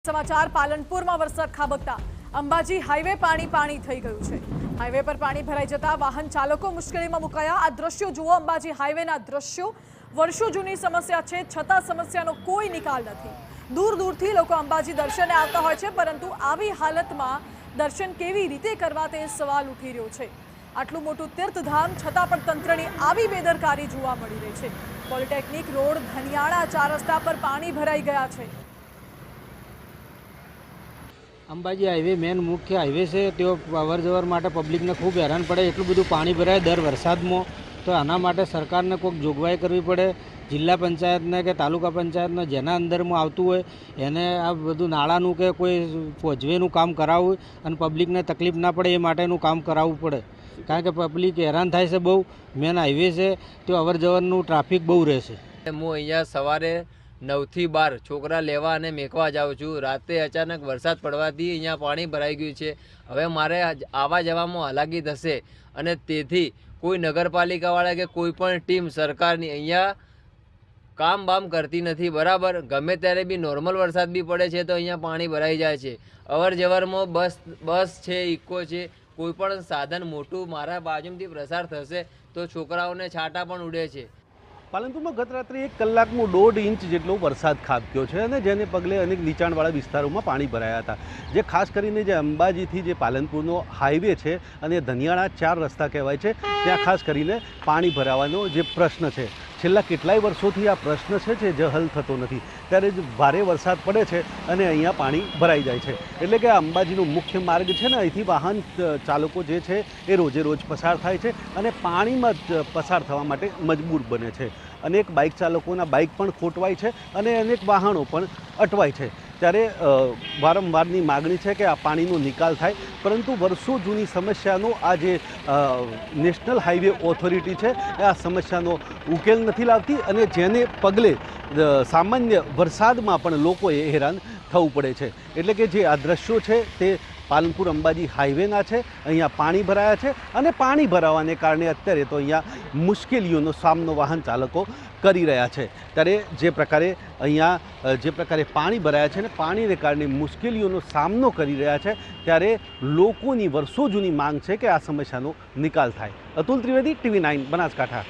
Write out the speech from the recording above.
समाचार पालनपुर में वरसाद खाबकता अंबाजी हाईवे पानी पानी थई गयुं छे। हाईवे पर पानी भराई जता वाहन चालको मुश्केली में मुकाया। आ दृश्यो जुओ, अंबाजी हाईवेना दृश्यो। वर्षो जूनी समस्या छे छतां समस्यानो कोई निकाल नथी। दूर दूरथी लोको अंबाजी दर्शने आवता होय छे, परंतु आवी हालतमां दर्शन केवी रीते करवा ते सवाल उठी रह्यो छे। आटલું મોટું તીર્થધામ છતાં પણ તંત્રની આવી બેદરકારી જોવા મળી રહી છે। પોલિટેકનિક રોડ ધનિયાળા 4 રસ્તા પર પાણી ભરાઈ ગયા છે। અંબાજી હાઈવે મેન મુખ્ય હાઈવે છે, તેઓ અવર જવર માટે પબ્લિકને ખૂબ હેરાન પડે। એટલું બધું પાણી ભરાય દર વરસાદમાં, તો આના માટે સરકારને કોઈક જોગવાઈ કરવી પડે। જિલ્લા પંચાયતને કે તાલુકા પંચાયતને જેના અંદરમાં આવતું હોય એને આ બધું નાળાનું કે કોઈ પહોંચવેનું કામ કરાવવું અને પબ્લિકને તકલીફ ના પડે એ માટેનું કામ કરાવવું પડે, કારણ કે પબ્લિક હેરાન થાય છે બહુ। મેન હાઈવે છે, તો અવર જવરનું ટ્રાફિક બહુ રહેશે। હું અહીંયા સવારે 9 થી 12 છોકરા લેવા અને મેકવા જાઉં છું। રાતે અચાનક વરસાદ પડવાથી અહીંયા પાણી ભરાઈ ગયું છે। હવે મારે આવા જવામાં હાલાકી થશે અને તેથી કોઈ નગરપાલિકાવાળા કે કોઈ પણ ટીમ સરકારની અહીંયા કામ બામ કરતી નથી। બરાબર, ગમે ત્યારે બી નોર્મલ વરસાદ બી પડે છે તો અહીંયા પાણી ભરાઈ જાય છે। અવર જવરમાં બસ છે, ઇકો છે, કોઈ પણ સાધન મોટું મારા બાજુથી પ્રસાર થશે તો છોકરાઓને છાંટા પણ ઉડે છે। પાલનપુરમાં ગત રાત્રે 1 કલાકમાં 1.5 ઇંચ જેટલો વરસાદ ખાબક્યો છે અને જેને પગલે અનેક નીચાણવાળા વિસ્તારોમાં પાણી ભરાયા હતા। જે ખાસ કરીને જે અંબાજીથી જે પાલનપુરનો હાઈવે છે અને ધનિયાળા 4 રસ્તા કહેવાય છે, ત્યાં ખાસ કરીને પાણી ભરાવાનો જે પ્રશ્ન છે, છેલ્લા કેટલાય વર્ષોથી આ પ્રશ્ન છે જે હલ થતો નથી। ત્યારે જ ભારે વરસાદ પડે છે અને અહીંયા પાણી ભરાઈ જાય છે। એટલે કે આ અંબાજીનો મુખ્ય માર્ગ છે ને, અહીંથી વાહન ચાલકો જે છે એ રોજે રોજ પસાર થાય છે અને પાણીમાં પસાર થવા માટે મજબૂર બને છે। અનેક બાઇક ચાલકોના બાઇક પણ ખોટવાય છે અને અનેક વાહનો પણ અટવાય છે। ત્યારે વારંવારની માગણી છે કે આ પાણીનો નિકાલ થાય, પરંતુ વર્ષો જૂની સમસ્યાનો આ જે નેશનલ હાઈવે ઓથોરિટી છે એ આ સમસ્યાનો ઉકેલ નથી લાવતી અને જેને પગલે સામાન્ય વરસાદમાં પણ લોકોએ હેરાન થવું પડે છે। એટલે કે જે આ દ્રશ્યો છે તે પાલનપુર અંબાજી હાઈવેના છે। અહીંયા પાણી ભરાયા છે અને પાણી ભરાવાને કારણે અત્યારે તો અહીંયા મુશ્કેલીઓનો સામનો વાહન ચાલકો કરી રહ્યા છે। ત્યારે જે પ્રકારે પાણી ભરાયા છે અને પાણીને કારણે મુશ્કેલીઓનો સામનો કરી રહ્યા છે, ત્યારે લોકોની વર્ષો જૂની માંગ છે કે આ સમસ્યાનો નિકાલ થાય। અતુલ ત્રિવેદી, TV9 બનાસકાંઠા।